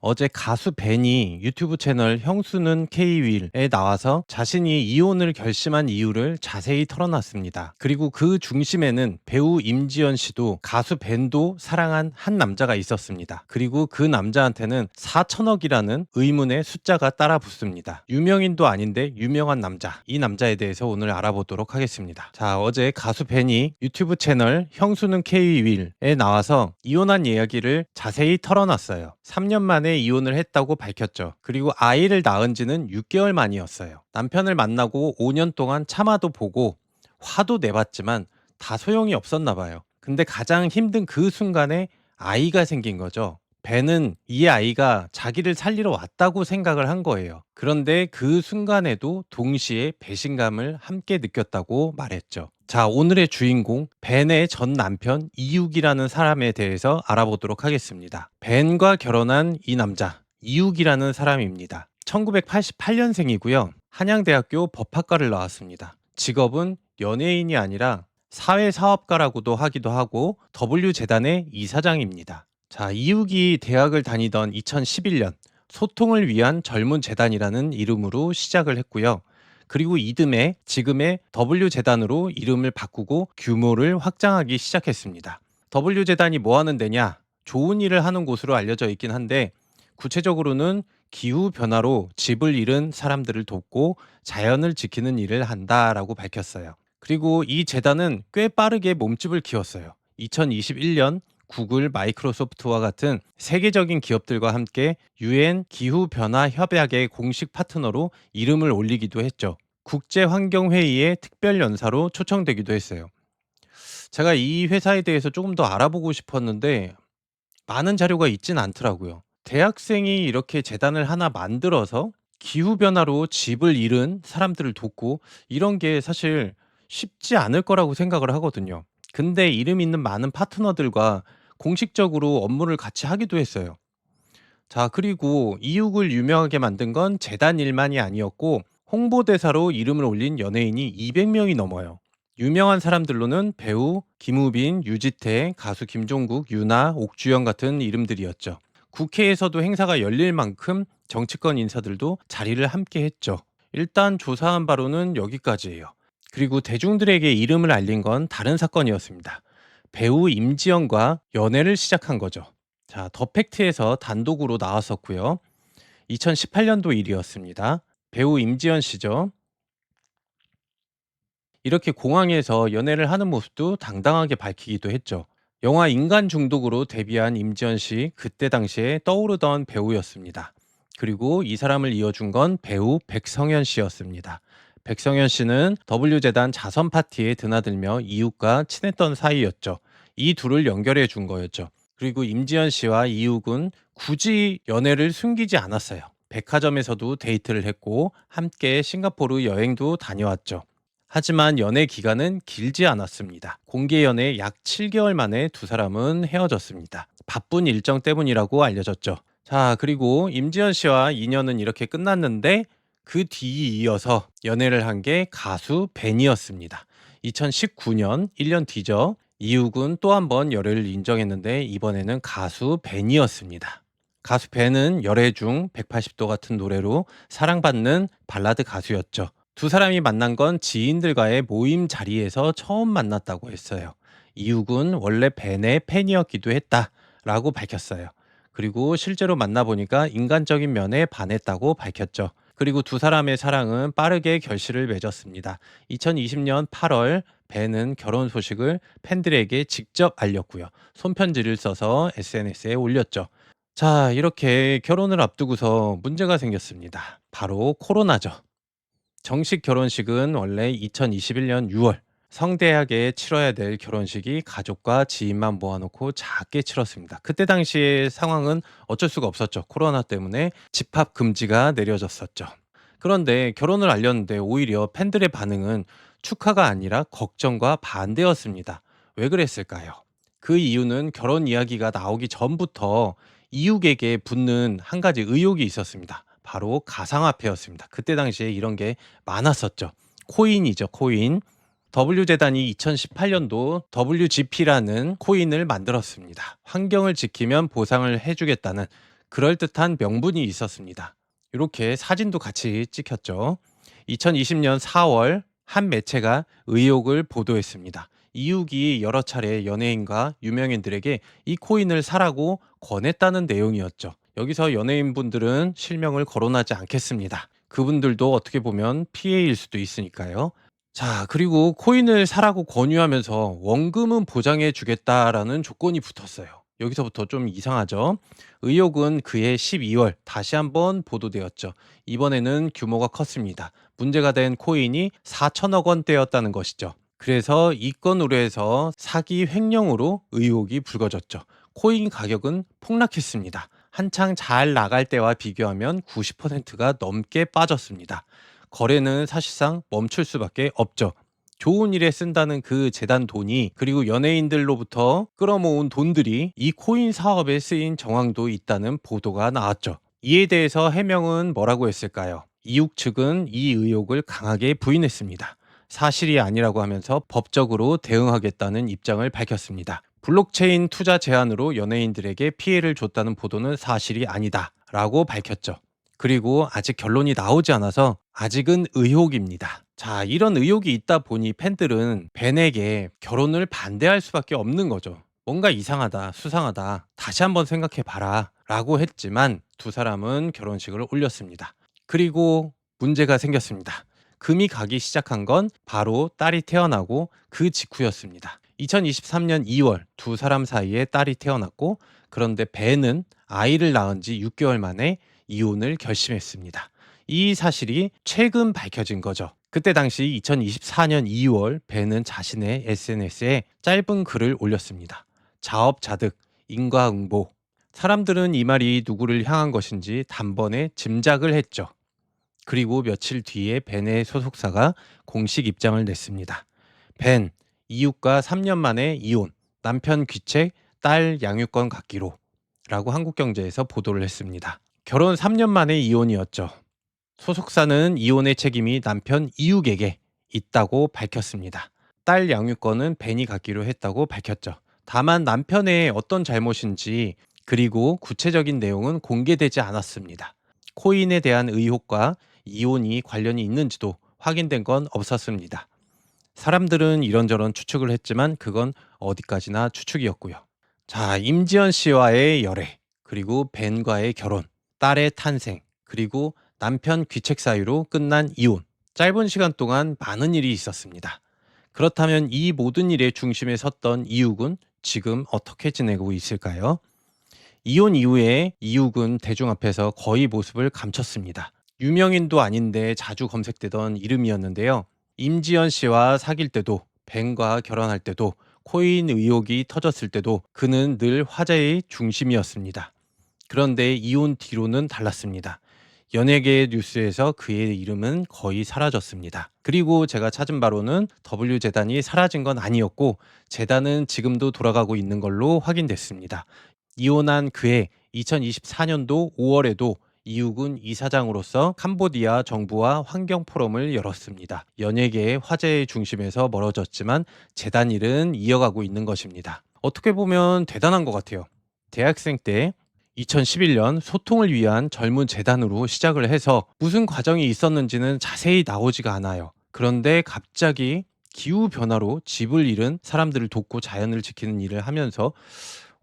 어제 가수 벤이 유튜브 채널 형수는 K-윌에 나와서 자신이 이혼을 결심한 이유를 자세히 털어놨습니다. 그리고 그 중심에는 배우 임지연 씨도 가수 벤도 사랑한 한 남자가 있었습니다. 그리고 그 남자한테는 4천억이라는 의문의 숫자가 따라 붙습니다. 유명인도 아닌데 유명한 남자. 이 남자에 대해서 오늘 알아보도록 하겠습니다. 자, 어제 가수 벤이 유튜브 채널 형수는 K-윌에 나와서 이혼한 이야기를 자세히 털어놨어요. 3년 만에 이혼을 했다고 밝혔죠. 그리고 아이를 낳은 지는 6개월 만이었어요. 남편을 만나고 5년 동안 참아도 보고 화도 내봤지만 다 소용이 없었나 봐요. 근데 가장 힘든 그 순간에 아이가 생긴 거죠. 벤은 이 아이가 자기를 살리러 왔다고 생각을 한 거예요. 그런데 그 순간에도 동시에 배신감을 함께 느꼈다고 말했죠. 자, 오늘의 주인공 벤의 전 남편 이욱이라는 사람에 대해서 알아보도록 하겠습니다. 벤과 결혼한 이 남자 이욱이라는 사람입니다. 1988년생이고요. 한양대학교 법학과를 나왔습니다. 직업은 연예인이 아니라 사회사업가라고도 하기도 하고 W재단의 이사장입니다. 자, 이욱이 대학을 다니던 2011년 소통을 위한 젊은 재단이라는 이름으로 시작을 했고요. 그리고 이듬해 지금의 W재단으로 이름을 바꾸고 규모를 확장하기 시작했습니다. W재단이 뭐 하는 데냐? 좋은 일을 하는 곳으로 알려져 있긴 한데 구체적으로는 기후변화로 집을 잃은 사람들을 돕고 자연을 지키는 일을 한다라고 밝혔어요. 그리고 이 재단은 꽤 빠르게 몸집을 키웠어요. 2021년 구글, 마이크로소프트와 같은 세계적인 기업들과 함께 UN 기후변화 협약의 공식 파트너로 이름을 올리기도 했죠. 국제환경회의의 특별연사로 초청되기도 했어요. 제가 이 회사에 대해서 조금 더 알아보고 싶었는데 많은 자료가 있진 않더라고요. 대학생이 이렇게 재단을 하나 만들어서 기후변화로 집을 잃은 사람들을 돕고 이런 게 사실 쉽지 않을 거라고 생각을 하거든요. 근데 이름 있는 많은 파트너들과 공식적으로 업무를 같이 하기도 했어요. 자, 그리고 이육을 유명하게 만든 건 재단 일만이 아니었고 홍보대사로 이름을 올린 연예인이 200명이 넘어요. 유명한 사람들로는 배우 김우빈, 유지태, 가수 김종국, 유나, 옥주영 같은 이름들이었죠. 국회에서도 행사가 열릴 만큼 정치권 인사들도 자리를 함께 했죠. 일단 조사한 바로는 여기까지예요. 그리고 대중들에게 이름을 알린 건 다른 사건이었습니다. 배우 임지연과 연애를 시작한 거죠. 자, 더 팩트에서 단독으로 나왔었고요. 2018년도 일이었습니다. 배우 임지연 씨죠. 이렇게 공항에서 연애를 하는 모습도 당당하게 밝히기도 했죠. 영화 인간 중독으로 데뷔한 임지연 씨, 그때 당시에 떠오르던 배우였습니다. 그리고 이 사람을 이어준 건 배우 백성현 씨였습니다. 백성현 씨는 W재단 자선 파티에 드나들며 이웃과 친했던 사이였죠. 이 둘을 연결해 준 거였죠. 그리고 임지연 씨와 이욱은 굳이 연애를 숨기지 않았어요. 백화점에서도 데이트를 했고 함께 싱가포르 여행도 다녀왔죠. 하지만 연애 기간은 길지 않았습니다. 공개 연애 약 7개월 만에 두 사람은 헤어졌습니다. 바쁜 일정 때문이라고 알려졌죠. 자, 그리고 임지연 씨와 인연은 이렇게 끝났는데 그 뒤 이어서 연애를 한 게 가수 벤이었습니다. 2019년 1년 뒤죠. 이욱은 또 한 번 열애를 인정했는데 이번에는 가수 벤이었습니다. 가수 벤은 열애 중 180도 같은 노래로 사랑받는 발라드 가수였죠. 두 사람이 만난 건 지인들과의 모임 자리에서 처음 만났다고 했어요. 이욱은 원래 벤의 팬이었기도 했다라고 밝혔어요. 그리고 실제로 만나보니까 인간적인 면에 반했다고 밝혔죠. 그리고 두 사람의 사랑은 빠르게 결실을 맺었습니다. 2020년 8월 벤은 결혼 소식을 팬들에게 직접 알렸고요. 손편지를 써서 SNS에 올렸죠. 자, 이렇게 결혼을 앞두고서 문제가 생겼습니다. 바로 코로나죠. 정식 결혼식은 원래 2021년 6월 성대하게 치러야 될 결혼식이 가족과 지인만 모아놓고 작게 치렀습니다. 그때 당시의 상황은 어쩔 수가 없었죠. 코로나 때문에 집합 금지가 내려졌었죠. 그런데 결혼을 알렸는데 오히려 팬들의 반응은 축하가 아니라 걱정과 반대였습니다. 왜 그랬을까요? 그 이유는 결혼 이야기가 나오기 전부터 이욱에게 붙는 한 가지 의혹이 있었습니다. 바로 가상화폐였습니다. 그때 당시에 이런 게 많았었죠. 코인이죠, 코인. W재단이 2018년도 WGP라는 코인을 만들었습니다. 환경을 지키면 보상을 해주겠다는 그럴듯한 명분이 있었습니다. 이렇게 사진도 같이 찍혔죠. 2020년 4월 한 매체가 의혹을 보도했습니다. 이욱이 여러 차례 연예인과 유명인들에게 이 코인을 사라고 권했다는 내용이었죠. 여기서 연예인분들은 실명을 거론하지 않겠습니다. 그분들도 어떻게 보면 피해일 수도 있으니까요. 자, 그리고 코인을 사라고 권유하면서 원금은 보장해 주겠다라는 조건이 붙었어요. 여기서부터 좀 이상하죠? 의혹은 그해 12월 다시 한번 보도되었죠. 이번에는 규모가 컸습니다. 문제가 된 코인이 4천억 원대였다는 것이죠. 그래서 이 건으로 해서 사기 횡령으로 의혹이 불거졌죠. 코인 가격은 폭락했습니다. 한창 잘 나갈 때와 비교하면 90%가 넘게 빠졌습니다. 거래는 사실상 멈출 수밖에 없죠. 좋은 일에 쓴다는 그 재단 돈이, 그리고 연예인들로부터 끌어모은 돈들이 이 코인 사업에 쓰인 정황도 있다는 보도가 나왔죠. 이에 대해서 해명은 뭐라고 했을까요? 이욱 측은 이 의혹을 강하게 부인했습니다. 사실이 아니라고 하면서 법적으로 대응하겠다는 입장을 밝혔습니다. 블록체인 투자 제한으로 연예인들에게 피해를 줬다는 보도는 사실이 아니다 라고 밝혔죠. 그리고 아직 결론이 나오지 않아서 아직은 의혹입니다. 자, 이런 의혹이 있다 보니 팬들은 벤에게 결혼을 반대할 수밖에 없는 거죠. 뭔가 이상하다, 수상하다, 다시 한번 생각해 봐라 라고 했지만 두 사람은 결혼식을 올렸습니다. 그리고 문제가 생겼습니다. 금이 가기 시작한 건 바로 딸이 태어나고 그 직후였습니다. 2023년 2월 두 사람 사이에 딸이 태어났고, 그런데 벤은 아이를 낳은 지 6개월 만에 이혼을 결심했습니다. 이 사실이 최근 밝혀진 거죠. 그때 당시 2024년 2월 벤은 자신의 SNS에 짧은 글을 올렸습니다. 자업자득, 인과응보. 사람들은 이 말이 누구를 향한 것인지 단번에 짐작을 했죠. 그리고 며칠 뒤에 벤의 소속사가 공식 입장을 냈습니다. 벤, 이웃과 3년 만에 이혼, 남편 귀책, 딸 양육권 갖기로 라고 한국경제에서 보도를 했습니다. 결혼 3년 만에 이혼이었죠. 소속사는 이혼의 책임이 남편 이욱에게 있다고 밝혔습니다. 딸 양육권은 벤이 갖기로 했다고 밝혔죠. 다만 남편의 어떤 잘못인지, 그리고 구체적인 내용은 공개되지 않았습니다. 코인에 대한 의혹과 이혼이 관련이 있는지도 확인된 건 없었습니다. 사람들은 이런저런 추측을 했지만 그건 어디까지나 추측이었고요. 자, 임지연 씨와의 열애, 그리고 벤과의 결혼, 딸의 탄생, 그리고 남편 귀책 사유로 끝난 이혼. 짧은 시간 동안 많은 일이 있었습니다. 그렇다면 이 모든 일의 중심에 섰던 이욱은 지금 어떻게 지내고 있을까요? 이혼 이후에 이욱은 대중 앞에서 거의 모습을 감췄습니다. 유명인도 아닌데 자주 검색되던 이름이었는데요. 임지연 씨와 사귈 때도, 벤과 결혼할 때도, 코인 의혹이 터졌을 때도 그는 늘 화제의 중심이었습니다. 그런데 이혼 뒤로는 달랐습니다. 연예계 뉴스에서 그의 이름은 거의 사라졌습니다. 그리고 제가 찾은 바로는 W재단이 사라진 건 아니었고, 재단은 지금도 돌아가고 있는 걸로 확인됐습니다. 이혼한 그해 2024년도 5월에도 이욱은 이사장으로서 캄보디아 정부와 환경 포럼을 열었습니다. 연예계의 화제의 중심에서 멀어졌지만 재단 일은 이어가고 있는 것입니다. 어떻게 보면 대단한 것 같아요. 대학생 때 2011년 소통을 위한 젊은 재단으로 시작을 해서 무슨 과정이 있었는지는 자세히 나오지가 않아요. 그런데 갑자기 기후 변화로 집을 잃은 사람들을 돕고 자연을 지키는 일을 하면서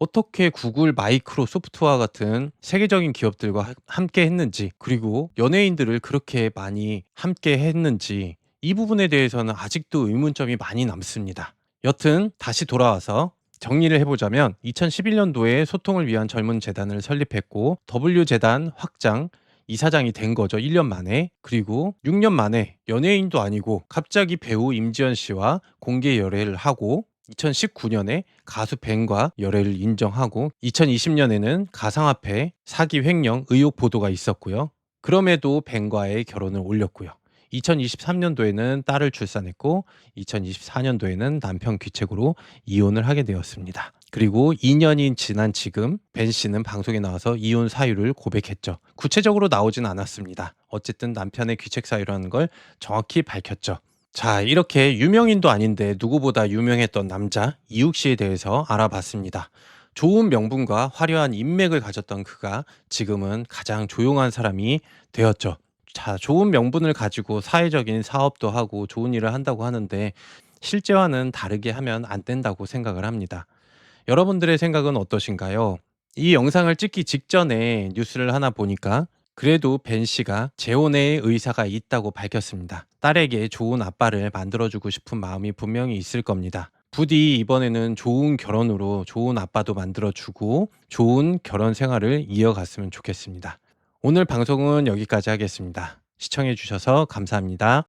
어떻게 구글, 마이크로소프트와 같은 세계적인 기업들과 함께 했는지, 그리고 연예인들을 그렇게 많이 함께 했는지, 이 부분에 대해서는 아직도 의문점이 많이 남습니다. 여튼 다시 돌아와서 정리를 해보자면 2011년도에 소통을 위한 젊은 재단을 설립했고, W재단 확장 이사장이 된 거죠. 1년 만에. 그리고 6년 만에 연예인도 아니고 갑자기 배우 임지연 씨와 공개 열애를 하고, 2019년에 가수 벤과 열애를 인정하고, 2020년에는 가상화폐 사기 횡령 의혹 보도가 있었고요. 그럼에도 벤과의 결혼을 올렸고요. 2023년도에는 딸을 출산했고, 2024년도에는 남편 귀책으로 이혼을 하게 되었습니다. 그리고 2년이 지난 지금 벤 씨는 방송에 나와서 이혼 사유를 고백했죠. 구체적으로 나오진 않았습니다. 어쨌든 남편의 귀책 사유라는 걸 정확히 밝혔죠. 자, 이렇게 유명인도 아닌데 누구보다 유명했던 남자 이욱 씨에 대해서 알아봤습니다. 좋은 명분과 화려한 인맥을 가졌던 그가 지금은 가장 조용한 사람이 되었죠. 자, 좋은 명분을 가지고 사회적인 사업도 하고 좋은 일을 한다고 하는데 실제와는 다르게 하면 안 된다고 생각을 합니다. 여러분들의 생각은 어떠신가요? 이 영상을 찍기 직전에 뉴스를 하나 보니까 그래도 벤 씨가 재혼의 의사가 있다고 밝혔습니다. 딸에게 좋은 아빠를 만들어주고 싶은 마음이 분명히 있을 겁니다. 부디 이번에는 좋은 결혼으로 좋은 아빠도 만들어주고 좋은 결혼 생활을 이어갔으면 좋겠습니다. 오늘 방송은 여기까지 하겠습니다. 시청해주셔서 감사합니다.